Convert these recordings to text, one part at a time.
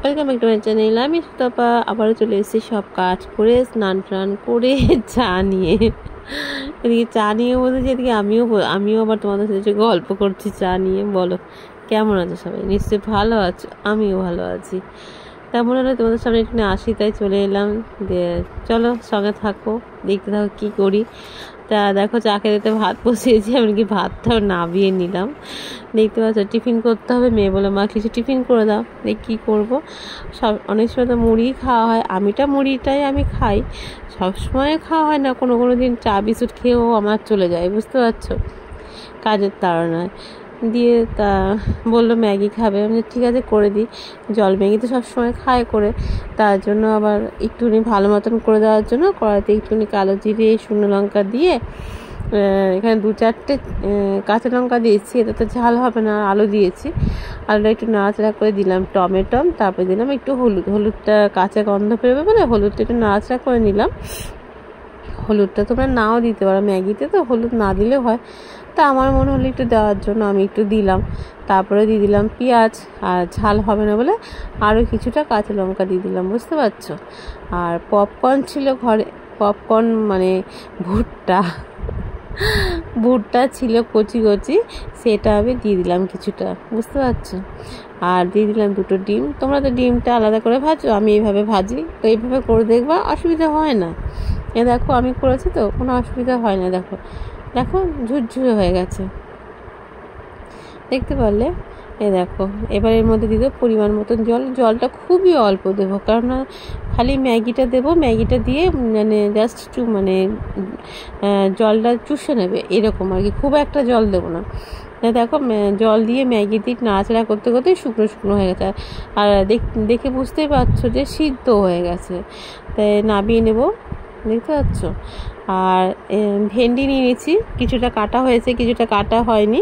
Welcome back to my channel. আমি সুতপা আবারও চলে এসেছি সব কাজ করে, স্নান টান করে চা নিয়ে। এদিকে চা নিয়ে বলতেছি, এদিকে আমিও আবার তোমাদের সাথে গল্প করছি চা নিয়ে। বলো কেমন আছো সবাই? নিশ্চয়ই ভালো আছো, আমিও ভালো আছি। তেমন হলে তোমাদের সামনে একটু আসি, তাই চলে এলাম। চলো সঙ্গে থাকো, দেখতে থাকো কী করি। তা দেখো চা খেতে ভাত বসিয়েছি, এমনকি ভাতটাও নামিয়ে নিলাম। দেখতে পাচ্ছ টিফিন করতে হবে। মেয়ে বলে মা কিছু টিফিন করে দাও। দেখ কী করবো, অনেক সময় তো মুড়ি খাওয়া হয়, মুড়িটাই আমি খাই, সবসময় খাওয়া হয় না। কোনো দিন চা বিস্কুট খেয়েও আমার চলে যায়, বুঝতে পারছো, কাজের তাড়নায়। দিয়ে তা বললো ম্যাগি খাবে, আমি ঠিক আছে করে দিই। জল ম্যাগি তো সবসময় খায় করে, তার জন্য আবার একটুখানি ভালো মতন করে দেওয়ার জন্য কড়াইতে একটুখানি কালো জিরে শুকনো লঙ্কা দিয়ে, এখানে 2-4টে কাঁচা লঙ্কা দিয়েছি, এটা তো ঝাল হবে না। আলু দিয়েছি, আলুটা একটু নাড়াচাড়া করে দিলাম, টমেটো, তারপরে দিলাম একটু হলুদটা কাঁচা গন্ধ বেরোবে বলে হলুদটা একটু নাড়াচাড়া করে নিলাম। হলুদটা তোমরা নাও দিতে পারো, ম্যাগিতে তো হলুদ না দিলেও হয়, তা আমার মনে হলো একটু দেওয়ার জন্য আমি একটু দিলাম। তারপরে দিয়ে দিলাম পেঁয়াজ, আর ঝাল হবে না বলে আরও কিছুটা কাঁচা লঙ্কা দিয়ে দিলাম, বুঝতে পারছো। আর পপকর্ন ছিল ঘরে, পপকর্ন মানে ভুট্টা ছিল কচি কচি, সেটা আমি দিয়ে দিলাম কিছুটা, বুঝতে পারছো। আর দিয়ে দিলাম 2টো ডিম। তোমরা তো ডিমটা আলাদা করে ভাজো, আমি এইভাবে ভাজি, তো এইভাবে করে দেখবা, অসুবিধা হয় না। দেখো আমি করেছি তো, কোনো অসুবিধা হয় না। দেখো ঝুরঝুরে হয়ে গেছে, দেখতে পারলে। দেখো এবার এর মধ্যে দিয়ে দেবো পরিমাণ মতন জলটা খুবই অল্প দেবো, কারণ খালি ম্যাগিটা দেবো, ম্যাগিটা দিয়ে মানে জাস্ট একটু মানে জলটা চুষে নেবে এরকম আর কি, খুব একটা জল দেবো না। দেখো জল দিয়ে ম্যাগি দিয়ে নাড়াচাড়া করতে করতে শুকনো হয়ে গেছে। আর দেখে বুঝতেই পারছো যে সিদ্ধ হয়ে গেছে, তাই নামিয়ে নেবো, দেখতে পাচ্ছ। আর ভেন্ডি নিয়ে নিয়েছি, কিছুটা কাটা হয়েছে কিছুটা কাটা হয়নি।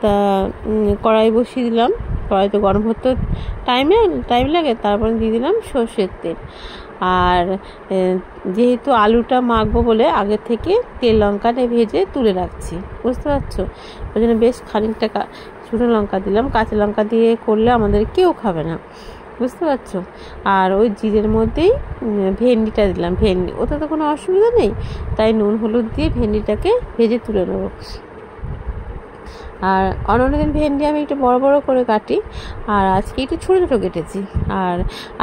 তা কড়াই বসিয়ে দিলাম, কড়াইতে গরম হতে টাইম লাগে। তারপরে দিয়ে দিলাম সর্ষের তেল। আর যেহেতু আলুটা মাখবো বলে আগে থেকে তেল লঙ্কাটা ভেজে তুলে রাখছি, বুঝতে পারছো। ওই জন্য বেশ খানিকটা শুকনো লঙ্কা দিলাম, কাঁচা লঙ্কা দিয়ে করলে আমাদের কেউ খাবে না, বুঝতে পারছো। আর ওই জিরের মধ্যেই ভেন্ডিটা দিলাম, ওতে তো কোনো অসুবিধা নেই, তাই নুন হলুদ দিয়ে ভেন্ডিটাকে ভেজে তুলে নেবো। আর অন্যদিন ভেন্ডি আমি একটু বড় বড় করে কাটি, আর আজকে একটু ছোটো ছোটো কেটেছি। আর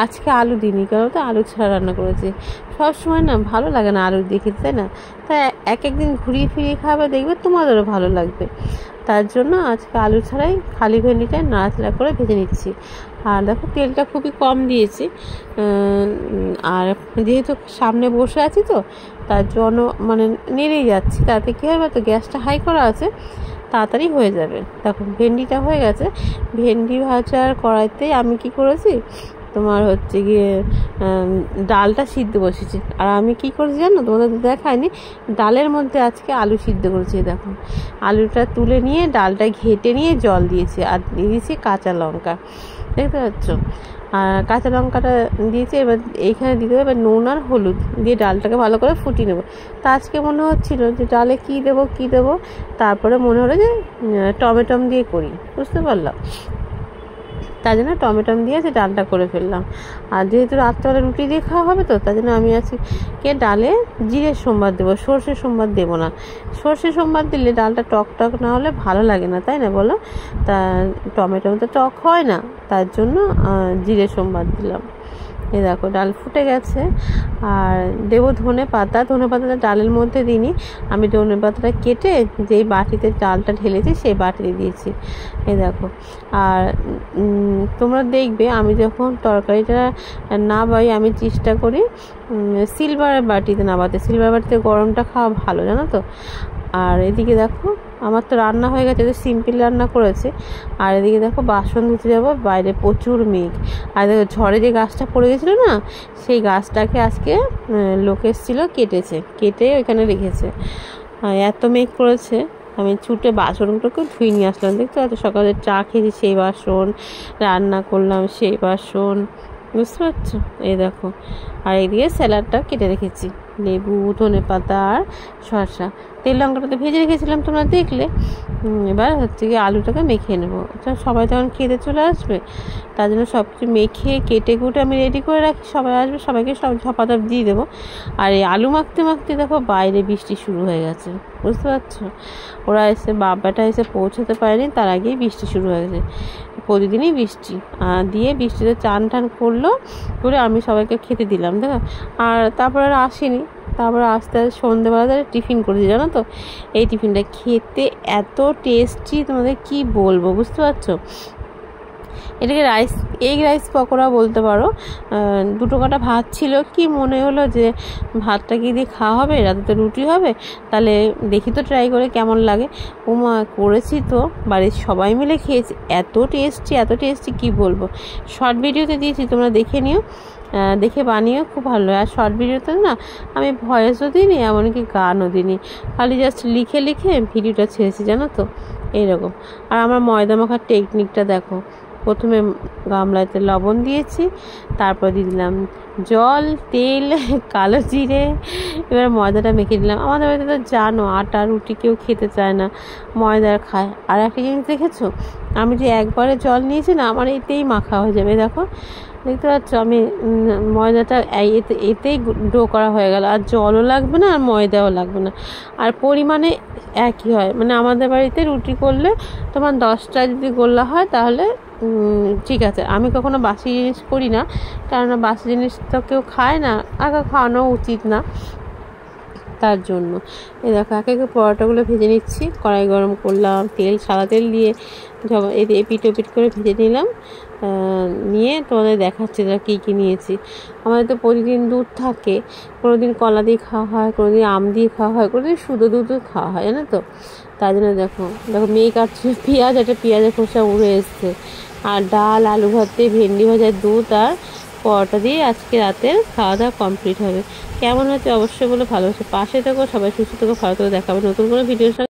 আজকে আলু দিইনি, কারণ তো আলু ছাড়া রান্না করেছি। সব সময় না ভালো লাগে না আলু দিয়ে খেতে, তাই না? তাই একদিন ঘুরিয়ে ফিরিয়ে খাবে, দেখবে তোমাদেরও ভালো লাগবে। তার জন্য আজকে আলু ছাড়াই খালি ভেন্ডিটাই নাড়াচাড়া করে ভেজে নিচ্ছি। আর দেখো তেলটা খুবই কম দিয়েছি, আর যেহেতু সামনে বসে আছি তো তার জন্য মানে নেড়েই যাচ্ছি, তাতে কী হবে তো গ্যাসটা হাই করা আছে, তাড়াতাড়ি হয়ে যাবে। দেখো ভেন্ডিটা হয়ে গেছে। ভেন্ডি ভাজার কড়াইতে আমি কি করেছি, তোমার হচ্ছে গিয়ে ডালটা সিদ্ধ বসেছি। আর আমি কি করেছি জানো, তোমাদের দেখায়নি, ডালের মধ্যে আজকে আলু সিদ্ধ করেছি। দেখো আলুটা তুলে নিয়ে ডালটা ঘেটে নিয়ে জল দিয়েছি, আর দিয়ে দিয়েছি কাঁচা লঙ্কা, দেখতে পাচ্ছ। আর কাঁচা লঙ্কাটা দিয়েছি, এবার এইখানে দিতে হবে এবার নুন আর হলুদ দিয়ে ডালটাকে ভালো করে ফুটিয়ে নেবো। তা আজকে মনে হচ্ছিলো যে ডালে কী দেবো, তারপরে মনে হলো যে টমেটম দিয়ে করি, বুঝতে পারলাম। তার জন্য টমেটম দিয়ে যে ডালটা করে ফেললাম। আর যেহেতু রাত্রেবেলা রুটি দিয়ে খাওয়া হবে তো, তার জন্য আমি আজকে ডালে জিরের সম্বাদ দেবো, সর্ষের সম্বাদ দেবো না। সর্ষের সম্বাদ দিলে ডালটা টক না হলে ভালো লাগে না, তাই না বলো? তা টমেটো তো টক হয় না, তার জন্য জিরের সম্বাদ দিলাম। এই দেখো ডাল ফুটে গেছে। আর দেবো ধনে পাতাটা ডালের মধ্যে দিইনি, আমি ধনে পাতাটা কেটে যেই বাটিতে ডালটা ঢেলেছি সেই বাটিতে দিয়েছি, এই দেখো। আর তোমরা দেখবে আমি যখন তরকারিটা নাবাই, আমি চেষ্টা করি সিলভারের বাটিতে নাবাতে, সিলভার বাটিতে গরমটা খাওয়া ভালো, জানো তো। আর এদিকে দেখো আমার তো রান্না হয়ে গেছে, সিম্পল রান্না করেছে। আর এদিকে দেখো বাসন ধুতে যাবো, বাইরে প্রচুর মেঘ। আর দেখো ঝড়ে যে গাছটা পড়ে গেছিলো না, সেই গাছটাকে আজকে লোক এসেছিলো, কেটে ওইখানে রেখেছে। এত মেঘ করেছে, আমি ছুটে বাসনগুলোকে ধুয়ে নিয়ে আসলাম। দেখতে পাচ্ছ সকালে চা খেয়েছি সেই বাসন, রান্না করলাম সেই বাসন, বুঝতে পারছো। এই দেখো, আর এইদিকে স্যালাডটা কেটে রেখেছি। লেবু, ধনেপাতা আর শসা। তেল লঙ্কাটা তো ভেজে রেখেছিলাম, তোমরা দেখলে। এবার হচ্ছে গিয়ে আলুটাকে মেখে নেবো। সবাই তখন খেতে চলে আসবে, তার জন্য সব কিছু মেখে কেটে কুটে আমি রেডি করে রাখি। সবাই আসবে, সবাইকে সব ঝপাঝপ দিয়ে দেবো। আর এই আলু মাখতে মাখতে দেখো বাইরে বৃষ্টি শুরু হয়ে গেছে, বুঝতে পারছো? ওরা এসে, বাবাটা এসে পৌঁছাতে পারেনি, তার আগেই বৃষ্টি শুরু হয়ে গেছে। প্রতিদিনই বৃষ্টি দিয়ে বৃষ্টিতে চান টান করলো, করে আমি সবাইকে খেতে দিলাম, দেখো। আর তারপর আর আসেনি। তারপর আস্তে আস্তে সন্ধ্যেবেলা টিফিন করেছি, জানো তো। এই টিফিনটা খেতে এত টেস্টি, তোমাদের কি বলবো, বুঝতে পারছো? এটাকে এগ রাইস পকোড়া বলতে পারো। দুটো কাটা ভাত ছিল, কি মনে হলো যে ভাতটা কি দিয়ে খাওয়া হবে, রাতে তো রুটি হবে, তাহলে দেখি তো ট্রাই করে কেমন লাগে। উমা, করেছি তো, বাড়ির সবাই মিলে খেয়েছি, এত টেস্টি কি বলবো। শর্ট ভিডিওতে দিয়েছি, তোমরা দেখে নিও, দেখে বানিয়েও খুব ভালো হয়। আর শর্ট ভিডিওতে না আমি ভয়েসও দিইনি, এমনকি গানও দিইনি, খালি জাস্ট লিখে ভিডিওটা ছেড়েছি, জানো তো, এইরকম। আর আমার ময়দা মাখার টেকনিকটা দেখো। প্রথমে গামলাতে লবণ দিয়েছি, তারপর দিয়ে দিলাম জল, তেল, কালো জিরে, এবার ময়দাটা মেখে দিলাম। আমাদের বাড়িতে তো জানো আটা রুটি কেউ খেতে চায় না, ময়দার খায়। আর একটা জিনিস দেখেছো, আমি যে একবারে জল নিয়েছি না, আমার এতেই মাখা হয়ে যাবে, দেখো, দেখতে পাচ্ছ? আমি ময়দাটা এতেই ডো করা হয়ে গেল, আর জলও লাগবে না আর ময়দাও লাগবে না, আর পরিমাণে একই হয়। মানে আমাদের বাড়িতে রুটি করলে তোমার 10টা যদি গোল্লা হয় তাহলে ঠিক আছে। আমি কখনো বাসি জিনিস করি না, কারণ বাসি জিনিস তো কেউ খায় না, আগে খাওয়ানো উচিত না, তার জন্য। এই দেখো একে একে পরোটাগুলো ভেজে নিচ্ছি। কড়াই গরম করলাম, সাদা তেল দিয়ে এপিট ওপিট করে ভেজে নিলাম। নিয়ে তোমাদের দেখাচ্ছি কী কী নিয়েছি। আমাদের তো প্রতিদিন দুধ থাকে, কোনো দিন কলা দিয়ে খাওয়া হয়, কোনো দিন আম দিয়ে খাওয়া হয়, কোনো দিন শুধু দুধ খাওয়া হয়, জানো তো। তাই জন্য দেখো মেয়ে কাটছে পেঁয়াজ, একটা পেঁয়াজের খোসা উড়ে এসছে। আর ডাল, আলু ভাতে, ভেন্ডি ভাজা, দুধ আর পরোটা দিয়ে আজকে রাতের খাওয়া দাওয়া কমপ্লিট হবে। কেমন হচ্ছে অবশ্যই বলে ভালোবাসে, পাশে থেকো, সবাই সুস্থ থেকো, ভালো করে দেখাবে নতুন কোনো ভিডিওর সাথে।